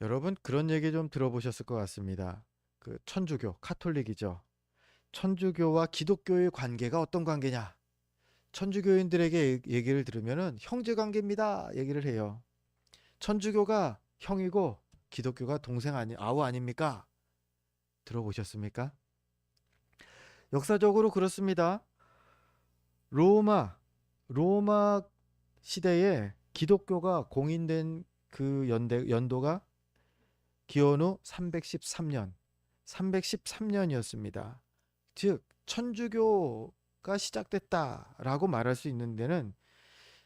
여러분 그런 얘기 좀 들어보셨을 것 같습니다. 그 천주교, 카톨릭이죠. 천주교와 기독교의 관계가 어떤 관계냐? 천주교인들에게 얘기를 들으면은 형제 관계입니다. 얘기를 해요. 천주교가 형이고 기독교가 동생 아니 아우 아닙니까? 들어보셨습니까? 역사적으로 그렇습니다. 로마 로마 시대에 기독교가 공인된 그 연도가 기원후 313년 313년이었습니다. 즉 천주교가 시작됐다라고 말할 수 있는 데는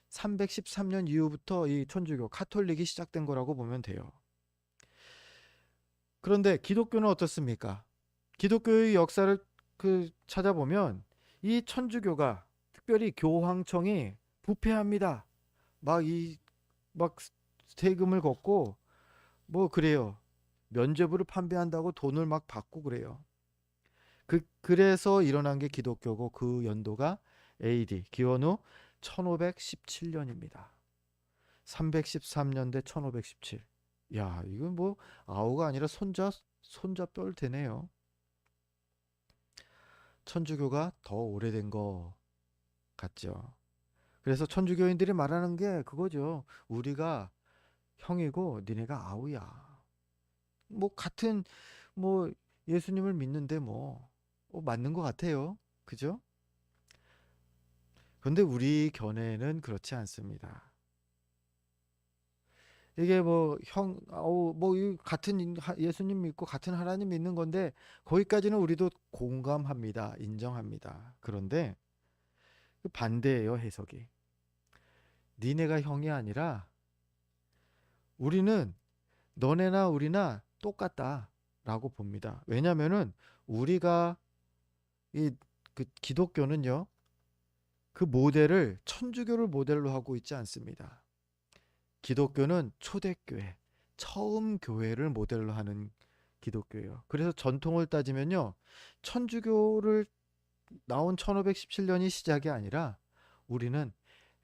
313년 이후부터 이 천주교 카톨릭이 시작된 거라고 보면 돼요. 그런데 기독교는 어떻습니까? 기독교의 역사를 찾아보면 이 천주교가 특별히 교황청이 부패합니다. 막 세금을 걷고 뭐 그래요. 면죄부를 판매한다고 돈을 막 받고 그래요. 그래서 일어난 게 기독교고 그 연도가 AD 기원후 1517년입니다. 313년 대 1517. 야, 이건 뭐 아우가 아니라 손자뻘 되네요. 천주교가 더 오래된 거 같죠. 그래서 천주교인들이 말하는 게 그거죠. 우리가 형이고 니네가 아우야. 뭐 같은 뭐 예수님을 믿는데 맞는 것 같아요. 그죠? 그런데 우리 견해는 그렇지 않습니다. 이게 같은 예수님 믿고 같은 하나님 믿는 건데 거기까지는 우리도 공감합니다. 인정합니다. 그런데 그 반대예요, 해석이. 니네가 형이 아니라 우리는 너네나 우리나 똑같다라고 봅니다. 왜냐면은 우리가 이 그 기독교는요. 그 모델을 천주교를 모델로 하고 있지 않습니다. 기독교는 초대교회, 처음 교회를 모델로 하는 기독교예요. 그래서 전통을 따지면요. 천주교를 나온 1517년이 시작이 아니라 우리는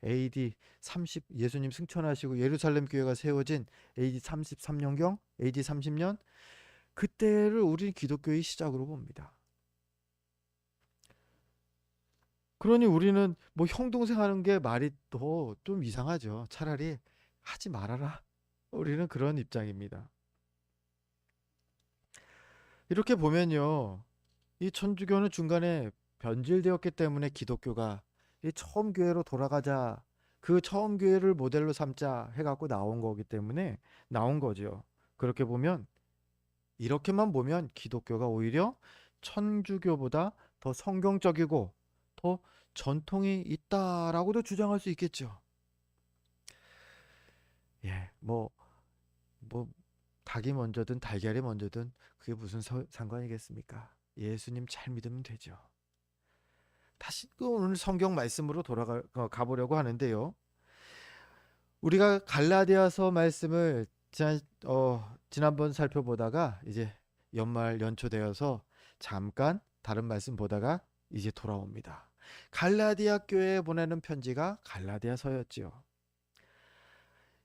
AD 30 예수님 승천하시고 예루살렘 교회가 세워진 AD 33년경, AD 30년 그때를 우리 기독교의 시작으로 봅니다. 그러니 우리는 뭐 형 동생 하는 게 말이 더 좀 이상하죠. 차라리 하지 말아라. 우리는 그런 입장입니다. 이렇게 보면요. 이 천주교는 중간에 변질되었기 때문에 기독교가 이 처음 교회로 돌아가자. 그 처음 교회를 모델로 삼자 해갖고 나온 거기 때문에 나온 거죠. 그렇게 보면 이렇게만 보면 기독교가 오히려 천주교보다 더 성경적이고 더 전통이 있다라고도 주장할 수 있겠죠. 예, 뭐 닭이 먼저든 달걀이 먼저든 그게 무슨 상관이겠습니까? 예수님 잘 믿으면 되죠. 다시 또 오늘 성경 말씀으로 가보려고 하는데요. 우리가 갈라디아서 말씀을 지난번 살펴보다가 이제 연말 연초 되어서 잠깐 다른 말씀 보다가 이제 돌아옵니다. 갈라디아 교회에 보내는 편지가 갈라디아서였지요.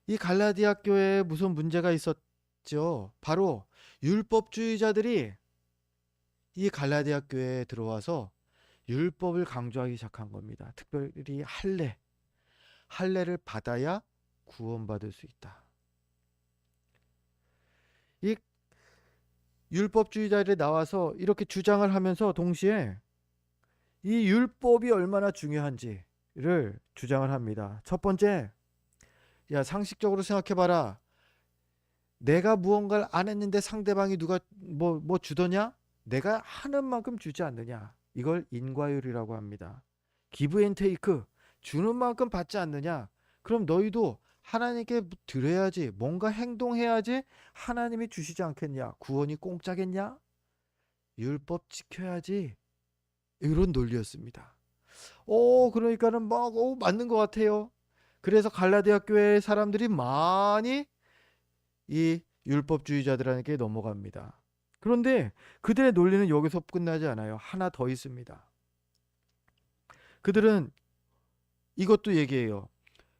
이 갈라디아 교회에 무슨 문제가 있었죠? 바로 율법주의자들이 이 갈라디아 교회에 들어와서 율법을 강조하기 시작한 겁니다. 특별히 할례를 받아야 구원받을 수 있다. 이 율법주의자들이 나와서 이렇게 주장을 하면서 동시에 이 율법이 얼마나 중요한지를 주장을 합니다. 첫 번째, 야 상식적으로 생각해봐라. 내가 무언가를 안 했는데 상대방이 누가 뭐 주더냐? 내가 하는 만큼 주지 않느냐? 이걸 인과율이라고 합니다. 기브 앤 테이크, 주는 만큼 받지 않느냐? 그럼 너희도 하나님께 드려야지, 뭔가 행동해야지 하나님이 주시지 않겠냐? 구원이 공짜겠냐? 율법 지켜야지. 이런 논리였습니다. 그러니까는 맞는 것 같아요. 그래서 갈라디아 교회 사람들이 많이 이 율법주의자들에게 넘어갑니다. 그런데 그들의 논리는 여기서 끝나지 않아요. 하나 더 있습니다. 그들은 이것도 얘기해요.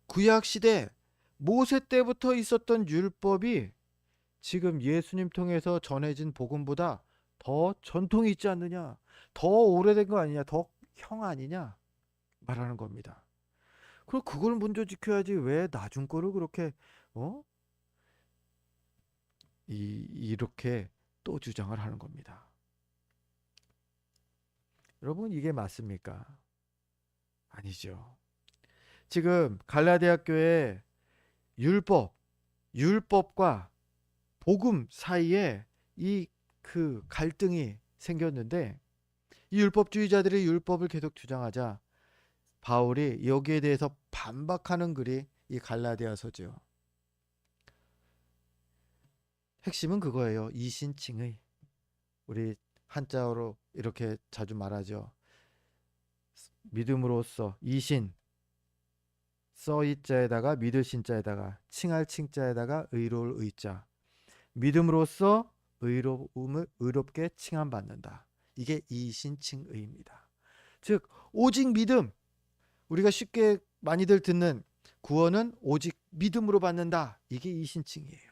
구약 시대 모세 때부터 있었던 율법이 지금 예수님 통해서 전해진 복음보다 더 전통이 있지 않느냐? 더 오래된 거 아니냐? 더 형 아니냐? 말하는 겁니다. 그럼 그걸 먼저 지켜야지 왜 나중 거를 그렇게 어? 이렇게 또 주장을 하는 겁니다. 여러분 이게 맞습니까? 아니죠. 지금 갈라디아 교회 율법과 복음 사이에 이 그 갈등이 생겼는데 이 율법주의자들이 율법을 계속 주장하자 바울이 여기에 대해서 반박하는 글이 이 갈라디아서죠. 핵심은 그거예요. 이신칭의. 우리 한자어로 이렇게 자주 말하죠. 믿음으로써 이신 써이자에다가 믿을 신자에다가 칭할 칭자에다가 의로울 의자. 믿음으로써 의롭게 칭함받는다. 이게 이신칭의입니다. 즉 오직 믿음. 우리가 쉽게 많이들 듣는 구원은 오직 믿음으로 받는다. 이게 이신칭이에요.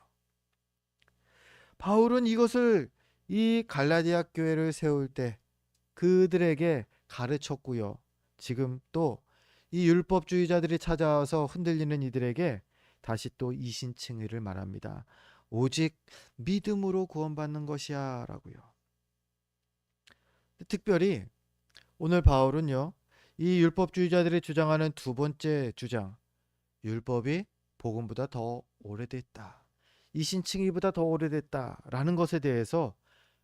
바울은 이것을 이 갈라디아 교회를 세울 때 그들에게 가르쳤고요. 지금 또 이 율법주의자들이 찾아와서 흔들리는 이들에게 다시 또 이신칭의를 말합니다. 오직 믿음으로 구원받는 것이야 라고요. 특별히 오늘 바울은요. 이 율법주의자들이 주장하는 두 번째 주장, 율법이 복음보다 더 오래됐다. 이신칭의보다 더 오래됐다라는 것에 대해서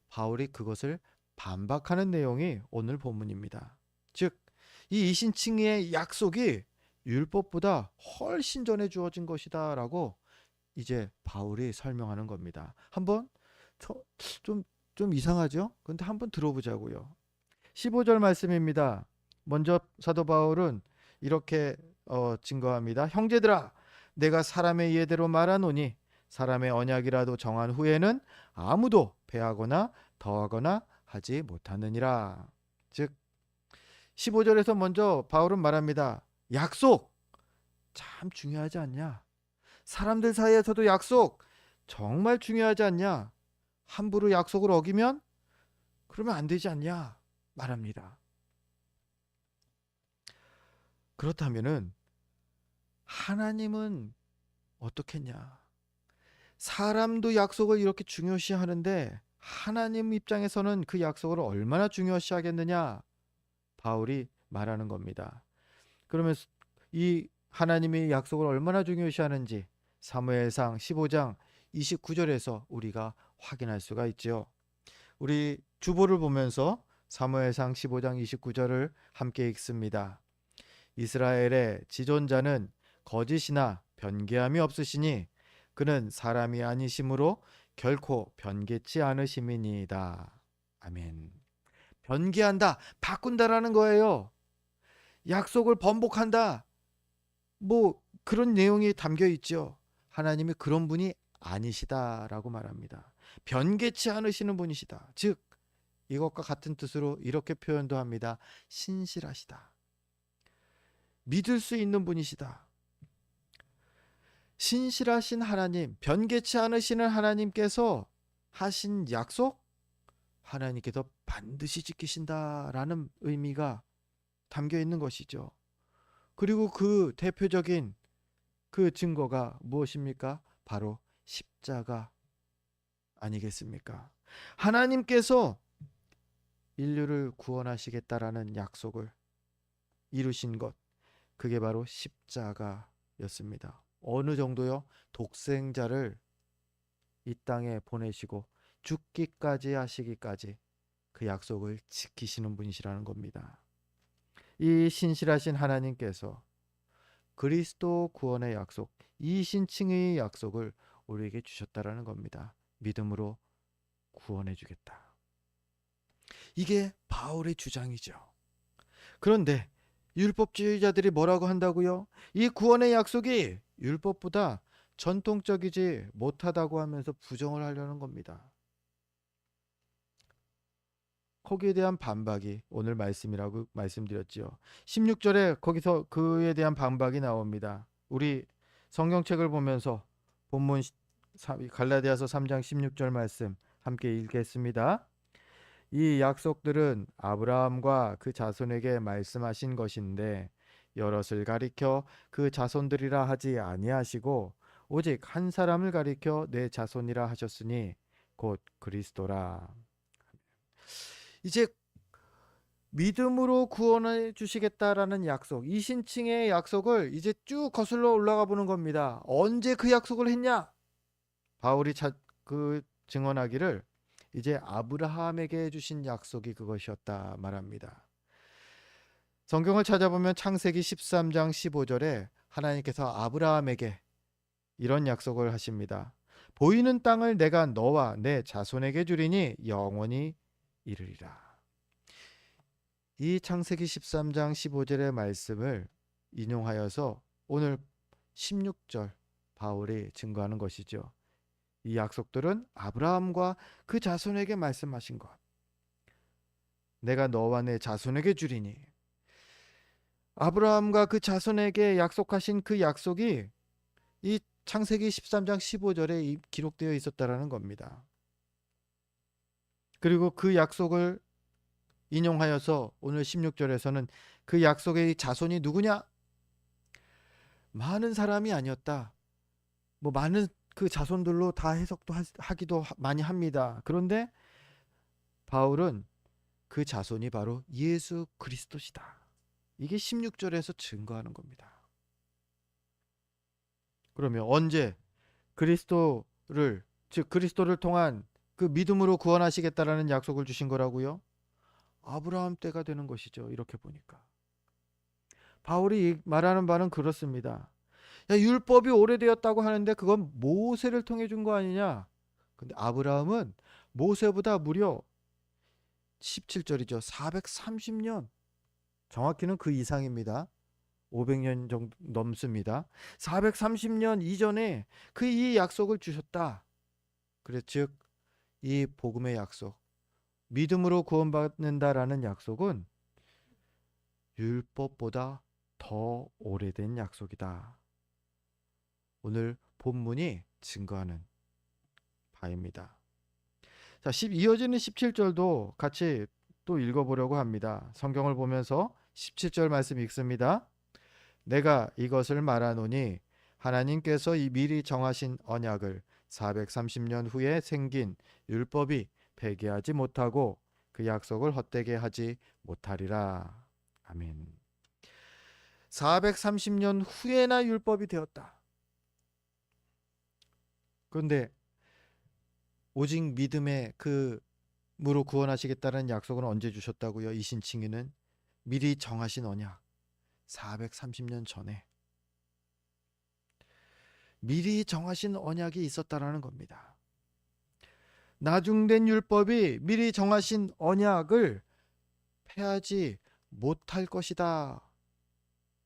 바울이 그것을 반박하는 내용이 오늘 본문입니다. 즉, 이 이신칭의의 약속이 율법보다 훨씬 전에 주어진 것이다라고 이제 바울이 설명하는 겁니다. 한번 좀 이상하죠? 근데 한번 들어보자고요. 15절 말씀입니다. 먼저 사도 바울은 이렇게 증거합니다. 형제들아, 내가 사람의 예대로 말하노니 사람의 언약이라도 정한 후에는 아무도 배하거나 더하거나 하지 못하느니라. 즉 15절에서 먼저 바울은 말합니다. 약속 참 중요하지 않냐? 사람들 사이에서도 약속 정말 중요하지 않냐? 함부로 약속을 어기면 그러면 안 되지 않냐? 말합니다. 그렇다면은 하나님은 어떻겠냐? 사람도 약속을 이렇게 중요시 하는데 하나님 입장에서는 그 약속을 얼마나 중요시 하겠느냐? 바울이 말하는 겁니다. 그러면 이 하나님이 약속을 얼마나 중요시 하는지 사무엘상 15장 29절에서 우리가 확인할 수가 있지요. 우리 주보를 보면서 사무엘상 15장 29절을 함께 읽습니다. 이스라엘의 지존자는 거짓이나 변개함이 없으시니 그는 사람이 아니심으로 결코 변개치 않으심이니이다. 아멘. 변개한다, 바꾼다라는 거예요. 약속을 번복한다. 뭐 그런 내용이 담겨 있죠. 하나님이 그런 분이 아니시다라고 말합니다. 변개치 않으시는 분이시다. 즉 이것과 같은 뜻으로 이렇게 표현도 합니다. 신실하시다. 믿을 수 있는 분이시다. 신실하신 하나님, 변개치 않으시는 하나님께서 하신 약속, 하나님께서 반드시 지키신다라는 의미가 담겨 있는 것이죠. 그리고 그 대표적인 그 증거가 무엇입니까? 바로 십자가 아니겠습니까? 하나님께서 인류를 구원하시겠다라는 약속을 이루신 것, 그게 바로 십자가였습니다. 어느 정도요? 독생자를 이 땅에 보내시고 죽기까지 하시기까지 그 약속을 지키시는 분이시라는 겁니다. 이 신실하신 하나님께서 그리스도 구원의 약속, 이 신칭의 약속을 우리에게 주셨다라는 겁니다. 믿음으로 구원해 주겠다. 이게 바울의 주장이죠. 그런데 율법주의자들이 뭐라고 한다고요? 이 구원의 약속이 율법보다 전통적이지 못하다고 하면서 부정을 하려는 겁니다. 거기에 대한 반박이 오늘 말씀이라고 말씀드렸지요. 16절에 거기서 그에 대한 반박이 나옵니다. 우리 성경책을 보면서 본문 갈라디아서 3장 16절 말씀 함께 읽겠습니다. 이 약속들은 아브라함과 그 자손에게 말씀하신 것인데 여럿을 가리켜 그 자손들이라 하지 아니하시고 오직 한 사람을 가리켜 내 자손이라 하셨으니 곧 그리스도라. 이제 믿음으로 구원해 주시겠다라는 약속, 이신칭의 약속을 이제 쭉 거슬러 올라가 보는 겁니다. 언제 그 약속을 했냐? 바울이 증언하기를 이제 아브라함에게 주신 약속이 그것이었다 말합니다. 성경을 찾아보면 창세기 13장 15절에 하나님께서 아브라함에게 이런 약속을 하십니다. 보이는 땅을 내가 너와 내 자손에게 주리니 영원히 이르리라. 이 창세기 13장 15절의 말씀을 인용하여서 오늘 16절 바울이 증거하는 것이죠. 이 약속들은 아브라함과 그 자손에게 말씀하신 것. 내가 너와 내 자손에게 주리니. 아브라함과 그 자손에게 약속하신 그 약속이 이 창세기 13장 15절에 기록되어 있었다라는 겁니다. 그리고 그 약속을 인용하여서 오늘 16절에서는 그 약속의 자손이 누구냐? 많은 사람이 아니었다. 많은 그 자손들로 다 해석도 하기도 많이 합니다. 그런데 바울은 그 자손이 바로 예수 그리스도시다. 이게 16절에서 증거하는 겁니다. 그러면 언제 그리스도를 통한 그 믿음으로 구원하시겠다라는 약속을 주신 거라고요? 아브라함 때가 되는 것이죠. 이렇게 보니까 바울이 말하는 바는 그렇습니다. 야, 율법이 오래되었다고 하는데 그건 모세를 통해 준 거 아니냐? 근데 아브라함은 모세보다 무려 17절이죠. 430년, 정확히는 그 이상입니다. 500년 정도 넘습니다. 430년 이전에 그 이 약속을 주셨다. 그래 즉 이 복음의 약속, 믿음으로 구원받는다라는 약속은 율법보다 더 오래된 약속이다. 오늘 본문이 증거하는 바입니다. 자, 이어지는 17절도 같이 또 읽어보려고 합니다. 성경을 보면서 17절 말씀 읽습니다. 내가 이것을 말하노니 하나님께서 이 미리 정하신 언약을 430년 후에 생긴 율법이 폐기하지 못하고 그 약속을 헛되게 하지 못하리라. 아멘. 430년 후에나 율법이 되었다. 그런데 오직 믿음의 무로 구원하시겠다는 약속은 언제 주셨다고요? 이신칭의는 미리 정하신 언약 430년 전에 미리 정하신 언약이 있었다라는 겁니다. 나중된 율법이 미리 정하신 언약을 폐하지 못할 것이다.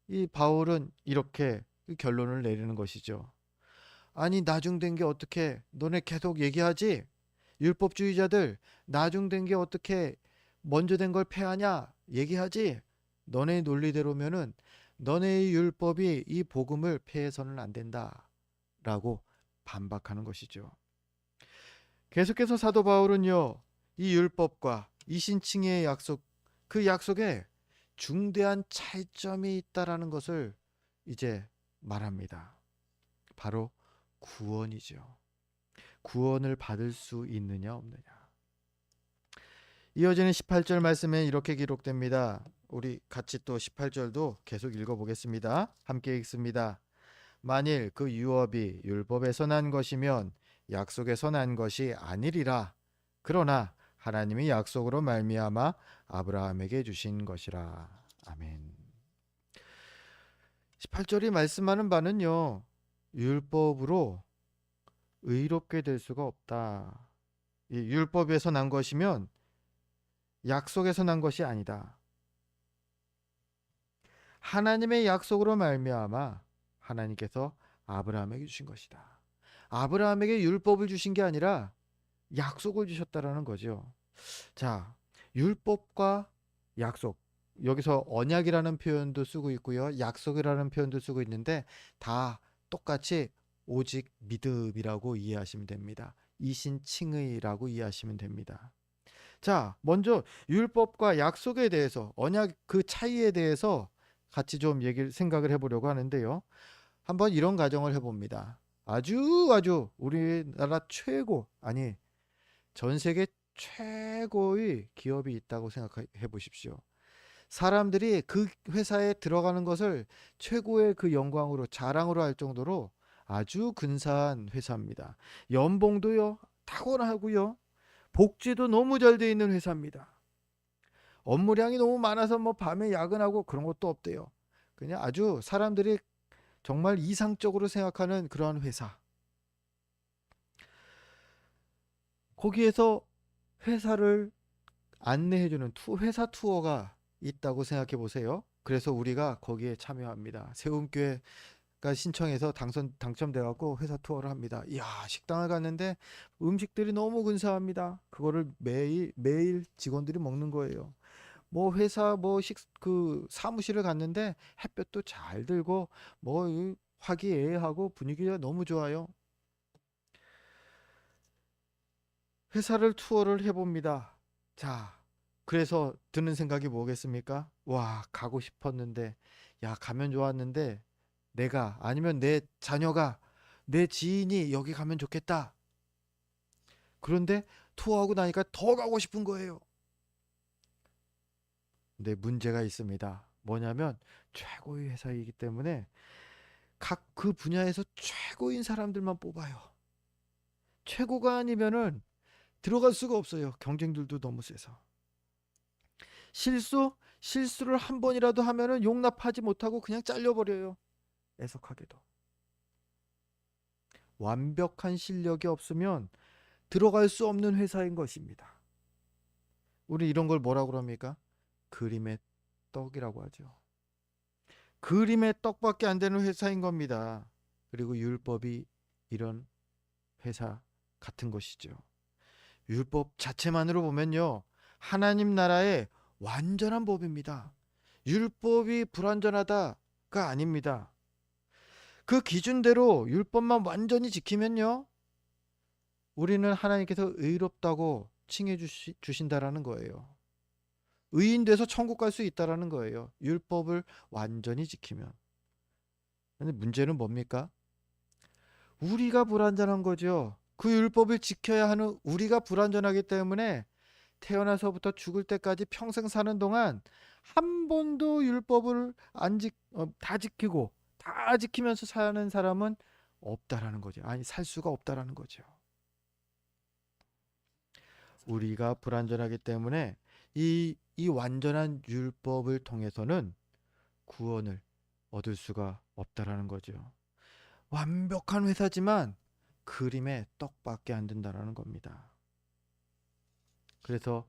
이 바울은 이렇게 결론을 내리는 것이죠. 아니 나중된 게 어떻게 너네 계속 얘기하지? 율법주의자들 나중된 게 어떻게 먼저 된 걸 폐하냐 얘기하지? 너네 논리대로면은 너네의 율법이 이 복음을 폐해서는 안 된다 라고 반박하는 것이죠. 계속해서 사도 바울은요, 이 율법과 이신칭의 약속, 그 약속에 중대한 차이점이 있다라는 것을 이제 말합니다. 바로 구원이죠. 구원을 받을 수 있느냐 없느냐. 이어지는 18절 말씀에 이렇게 기록됩니다. 우리 같이 또 18절도 계속 읽어보겠습니다. 함께 읽습니다. 만일 그 유업이 율법에서 난 것이면 약속에서 난 것이 아니리라. 그러나 하나님이 약속으로 말미암아 아브라함에게 주신 것이라. 아멘. 18절이 말씀하는 바는요, 율법으로 의롭게 될 수가 없다. 이 율법에서 난 것이면 약속에서 난 것이 아니다. 하나님의 약속으로 말미암아 하나님께서 아브라함에게 주신 것이다. 아브라함에게 율법을 주신 게 아니라 약속을 주셨다라는 거죠. 자, 율법과 약속, 여기서 언약이라는 표현도 쓰고 있고요, 약속이라는 표현도 쓰고 있는데 다 똑같이 오직 믿음이라고 이해하시면 됩니다. 이신칭의라고 이해하시면 됩니다. 자, 먼저 율법과 약속에 대해서, 언약 그 차이에 대해서 같이 좀 생각을 해보려고 하는데요. 한번 이런 가정을 해봅니다. 아주 우리나라 최고, 아니 전 세계 최고의 기업이 있다고 생각해 보십시오. 사람들이 그 회사에 들어가는 것을 최고의 그 영광으로, 자랑으로 할 정도로 아주 근사한 회사입니다. 연봉도요 탁월하고요, 복지도 너무 잘 돼 있는 회사입니다. 업무량이 너무 많아서 뭐 밤에 야근하고 그런 것도 없대요. 그냥 아주 사람들이 정말 이상적으로 생각하는 그러한 회사. 거기에서 회사를 안내해주는 회사 투어가 있다고 생각해 보세요. 그래서 우리가 거기에 참여합니다. 세움교회가 신청해서 당첨돼 갖고 회사 투어를 합니다. 이야, 식당을 갔는데 음식들이 너무 근사합니다. 그거를 매일 직원들이 먹는 거예요. 뭐 회사 그 사무실을 갔는데 햇볕도 잘 들고 화기애애하고 분위기가 너무 좋아요. 회사를 투어를 해봅니다. 자, 그래서 드는 생각이 뭐겠습니까? 와, 가고 싶었는데, 야, 가면 좋았는데, 내가, 아니면 내 자녀가, 내 지인이 여기 가면 좋겠다. 그런데 투어하고 나니까 더 가고 싶은 거예요. 근데 문제가 있습니다. 뭐냐면, 최고의 회사이기 때문에 각 그 분야에서 최고인 사람들만 뽑아요. 최고가 아니면은 들어갈 수가 없어요. 경쟁들도 너무 세서. 실수를 한 번이라도 하면은 용납하지 못하고 그냥 잘려버려요. 애석하게도. 완벽한 실력이 없으면 들어갈 수 없는 회사인 것입니다. 우리 이런 걸 뭐라고 그럽니까? 그림의 떡이라고 하죠. 그림의 떡밖에 안 되는 회사인 겁니다. 그리고 율법이 이런 회사 같은 것이죠. 율법 자체만으로 보면요, 하나님 나라의 완전한 법입니다. 율법이 불완전하다가 아닙니다. 그 기준대로 율법만 완전히 지키면요, 우리는 하나님께서 의롭다고 칭해 주신다라는 거예요. 의인 돼서 천국 갈 수 있다라는 거예요. 율법을 완전히 지키면. 근데 문제는 뭡니까? 우리가 불완전한 거죠. 그 율법을 지켜야 하는 우리가 불완전하기 때문에 태어나서부터 죽을 때까지 평생 사는 동안 한 번도 율법을 다 지키고 다 지키면서 사는 사람은 없다라는 거죠. 아니, 살 수가 없다라는 거죠. 우리가 불완전하기 때문에 이 완전한 율법을 통해서는 구원을 얻을 수가 없다라는 거죠. 완벽한 회사지만 그림의 떡밖에 안 된다라는 겁니다. 그래서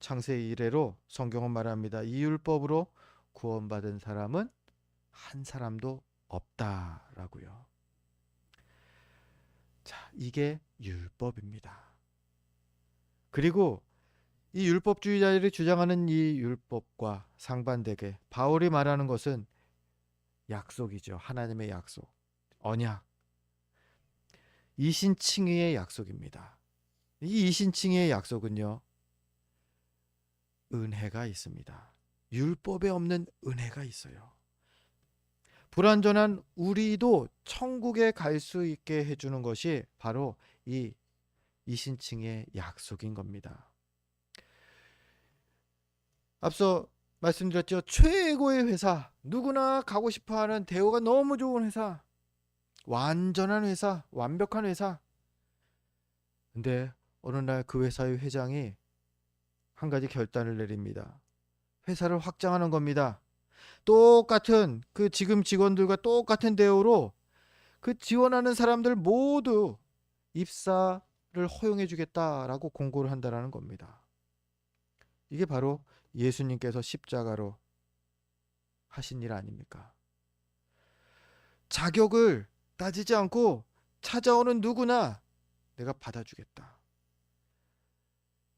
창세기 이래로 성경은 말합니다. 이 율법으로 구원받은 사람은 한 사람도 없다라고요. 자, 이게 율법입니다. 그리고 이 율법주의자들이 주장하는 이 율법과 상반되게 바울이 말하는 것은 약속이죠. 하나님의 약속, 언약, 이신칭의의 약속입니다. 이 이신칭의의 약속은요, 은혜가 있습니다. 율법에 없는 은혜가 있어요. 불완전한 우리도 천국에 갈 수 있게 해주는 것이 바로 이 이신칭의 약속인 겁니다. 앞서 말씀드렸죠. 최고의 회사, 누구나 가고 싶어하는 대우가 너무 좋은 회사, 완전한 회사, 완벽한 회사. 근데 어느 날 그 회사의 회장이 한 가지 결단을 내립니다. 회사를 확장하는 겁니다. 똑같은 그 지금 직원들과 똑같은 대우로 그 지원하는 사람들 모두 입사를 허용해 주겠다라고 공고를 한다라는 겁니다. 이게 바로 예수님께서 십자가로 하신 일 아닙니까? 자격을 따지지 않고 찾아오는 누구나 내가 받아주겠다.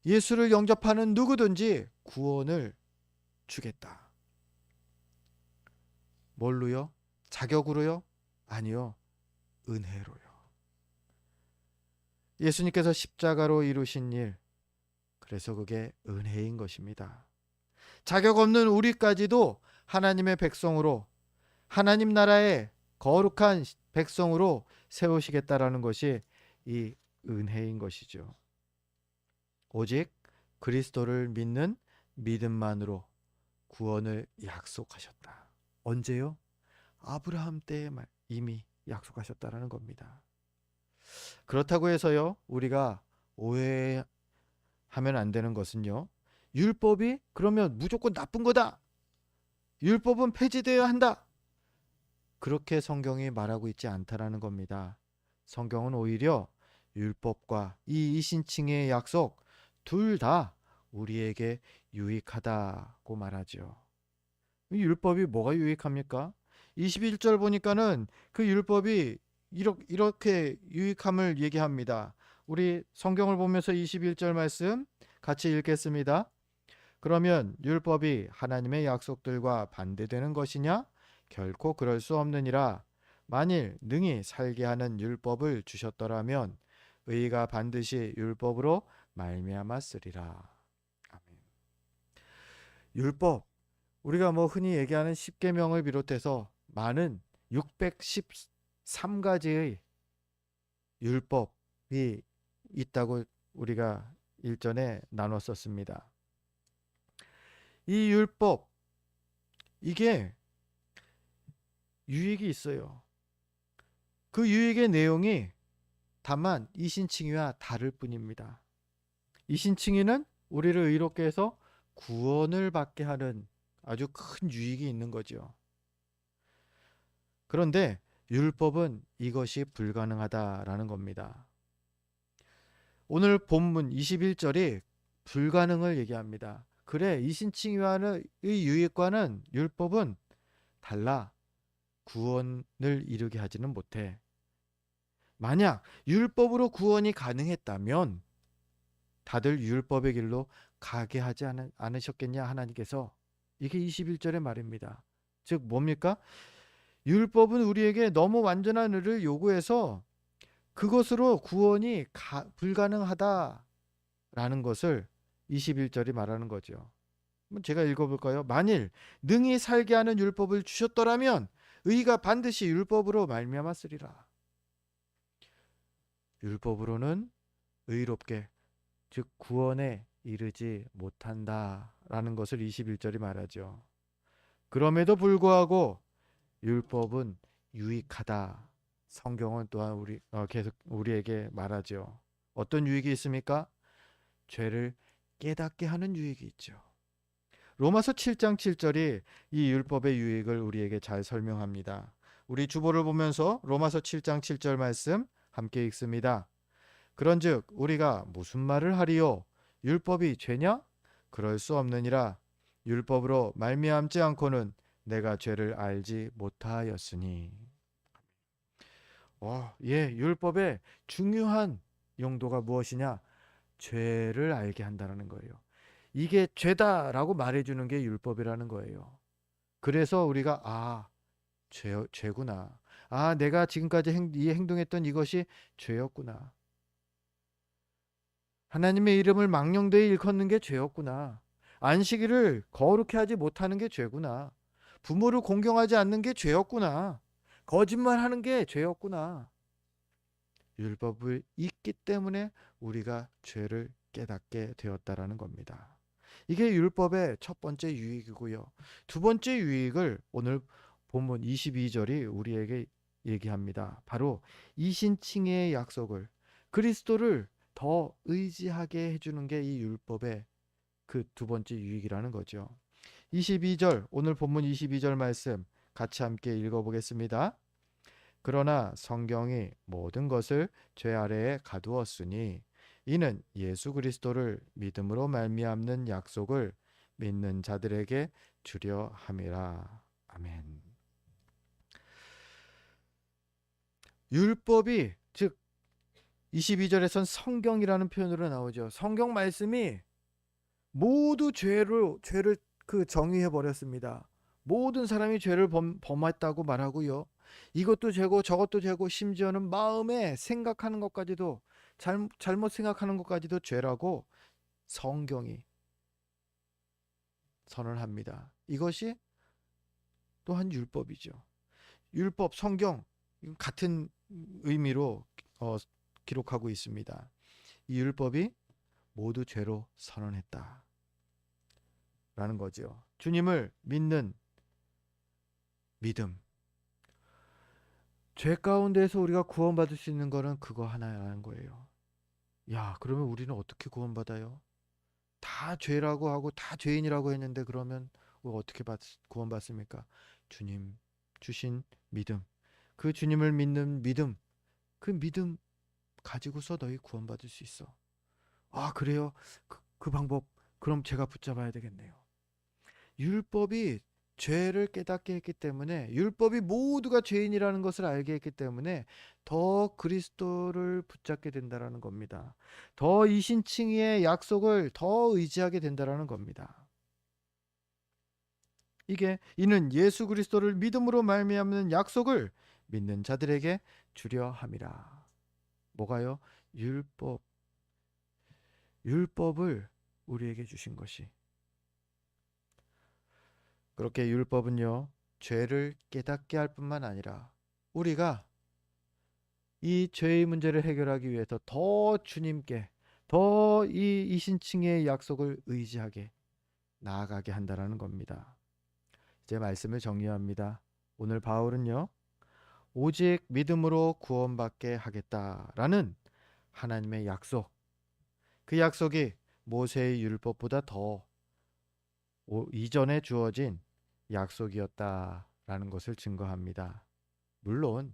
예수를 영접하는 누구든지 구원을 주겠다. 뭘로요? 자격으로요? 아니요, 은혜로요. 예수님께서 십자가로 이루신 일, 그래서 그게 은혜인 것입니다. 자격 없는 우리까지도 하나님의 백성으로, 하나님 나라의 거룩한 백성으로 세우시겠다라는 것이 이 은혜인 것이죠. 오직 그리스도를 믿는 믿음만으로 구원을 약속하셨다. 언제요? 아브라함 때에 이미 약속하셨다라는 겁니다. 그렇다고 해서요, 우리가 오해하면 안 되는 것은요, 율법이 그러면 무조건 나쁜 거다, 율법은 폐지되어야 한다, 그렇게 성경이 말하고 있지 않다라는 겁니다. 성경은 오히려 율법과 이 이신칭의 약속 둘 다 우리에게 유익하다고 말하죠. 이 율법이 뭐가 유익합니까? 21절 보니까는 그 율법이 이렇게 유익함을 얘기합니다. 우리 성경을 보면서 21절 말씀 같이 읽겠습니다. 그러면 율법이 하나님의 약속들과 반대되는 것이냐? 결코 그럴 수 없느니라. 만일 능히 살게 하는 율법을 주셨더라면 의가 반드시 율법으로 말미암았으리라. 아멘. 율법, 우리가 흔히 얘기하는 십계명을 비롯해서 많은 613가지의 율법이 있다고 우리가 일전에 나눴었습니다. 이 율법, 이게 유익이 있어요. 그 유익의 내용이 다만 이신칭의와 다를 뿐입니다. 이신칭의는 우리를 의롭게 해서 구원을 받게 하는 아주 큰 유익이 있는 거죠. 그런데 율법은 이것이 불가능하다라는 겁니다. 오늘 본문 21절이 불가능을 얘기합니다. 그래, 이신칭의와의 유익과는 율법은 달라 구원을 이루게 하지는 못해. 만약 율법으로 구원이 가능했다면 다들 율법의 길로 가게 하지 않으셨겠냐 하나님께서. 이게 21절의 말입니다. 즉 뭡니까? 율법은 우리에게 너무 완전한 의를 요구해서 그것으로 구원이 불가능하다라는 것을 21절이 말하는 거죠. 제가 읽어볼까요? 만일 능히 살게 하는 율법을 주셨더라면 의가 반드시 율법으로 말미암았으리라. 율법으로는 의롭게, 즉 구원에 이르지 못한다라는 것을 21절이 말하죠. 그럼에도 불구하고 율법은 유익하다. 성경은 또한 계속 우리에게 말하죠. 어떤 유익이 있습니까? 죄를 깨닫게 하는 유익이 있죠. 로마서 7장 7절이 이 율법의 유익을 우리에게 잘 설명합니다. 우리 주보를 보면서 로마서 7장 7절 말씀 함께 읽습니다. 그런즉 우리가 무슨 말을 하리요? 율법이 죄냐? 그럴 수 없느니라. 율법으로 말미암지 않고는 내가 죄를 알지 못하였으니. 율법의 중요한 용도가 무엇이냐? 죄를 알게 한다는 거예요. 이게 죄다라고 말해주는 게 율법이라는 거예요. 그래서 우리가 죄구나. 내가 지금까지 행동했던 이것이 죄였구나. 하나님의 이름을 망령되이 일컫는 게 죄였구나. 안식일을 거룩히 하지 못하는 게 죄구나. 부모를 공경하지 않는 게 죄였구나. 거짓말하는 게 죄였구나. 율법을 잊기 때문에 우리가 죄를 깨닫게 되었다라는 겁니다. 이게 율법의 첫 번째 유익이고요. 두 번째 유익을 오늘 본문 22절이 우리에게 얘기합니다. 바로 이신칭의 약속을, 그리스도를 더 의지하게 해주는 게 이 율법의 그 두 번째 유익이라는 거죠. 22절, 오늘 본문 22절 말씀 같이 함께 읽어보겠습니다. 그러나 성경이 모든 것을 죄 아래에 가두었으니 이는 예수 그리스도를 믿음으로 말미암는 약속을 믿는 자들에게 주려 함이라. 아멘. 율법이, 즉 22절에선 성경이라는 표현으로 나오죠. 성경 말씀이 모두 죄를 정의해 버렸습니다. 모든 사람이 죄를 범했다고 말하고요. 이것도 죄고 저것도 죄고 심지어는 마음에 생각하는 것까지도 잘못 생각하는 것까지도 죄라고 성경이 선언합니다. 이것이 또한 율법이죠. 율법, 성경 같은 의미로 기록하고 있습니다. 이 율법이 모두 죄로 선언했다 라는 거죠. 주님을 믿는 믿음. 죄 가운데에서 우리가 구원받을 수 있는 거는 그거 하나라는 거예요. 야, 그러면 우리는 어떻게 구원받아요? 다 죄라고 하고 다 죄인이라고 했는데 그러면 어떻게 구원받습니까? 주님 주신 믿음, 그 주님을 믿는 믿음, 그 믿음 가지고서 너희 구원받을 수 있어. 아, 그래요? 그 방법 그럼 제가 붙잡아야 되겠네요. 율법이 죄를 깨닫게 했기 때문에, 율법이 모두가 죄인이라는 것을 알게 했기 때문에 더 그리스도를 붙잡게 된다라는 겁니다. 더 이신칭의의 약속을 더 의지하게 된다라는 겁니다. 이는 예수 그리스도를 믿음으로 말미암는 약속을 믿는 자들에게 주려 함이라. 뭐가요? 율법을 우리에게 주신 것이. 그렇게 율법은요, 죄를 깨닫게 할 뿐만 아니라 우리가 이 죄의 문제를 해결하기 위해서 더 주님께, 더 이 이신칭의 약속을 의지하게 나아가게 한다라는 겁니다. 이제 말씀을 정리합니다. 오늘 바울은요, 오직 믿음으로 구원받게 하겠다라는 하나님의 약속, 그 약속이 모세의 율법보다 더 이전에 주어진 약속이었다라는 것을 증거합니다. 물론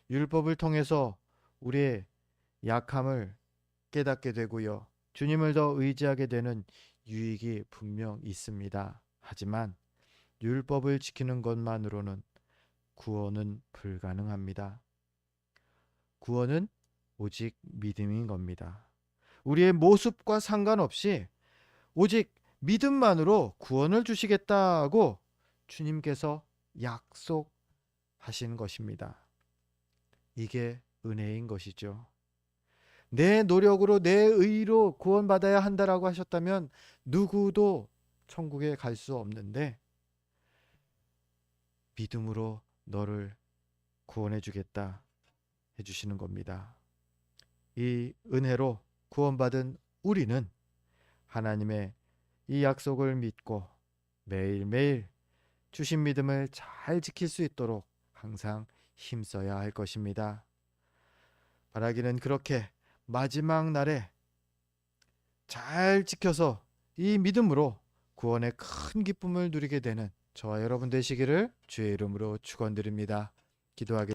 율법을 통해서 우리의 약함을 깨닫게 되고요, 주님을 더 의지하게 되는 유익이 분명 있습니다. 하지만 율법을 지키는 것만으로는 구원은 불가능합니다. 구원은 오직 믿음인 겁니다. 우리의 모습과 상관없이 오직 믿음만으로 구원을 주시겠다고 주님께서 약속하신 것입니다. 이게 은혜인 것이죠. 내 노력으로 내 의로 구원받아야 한다라고 하셨다면 누구도 천국에 갈 수 없는데, 믿음으로 너를 구원해 주겠다 해주시는 겁니다. 이 은혜로 구원받은 우리는 하나님의 이 약속을 믿고 매일매일 주신 믿음을 잘 지킬 수 있도록 항상 힘써야 할 것입니다. 바라기는 그렇게 마지막 날에 잘 지켜서 이 믿음으로 구원의 큰 기쁨을 누리게 되는 저와 여러분 되시기를 주의 이름으로 축원드립니다. 기도하겠습니다.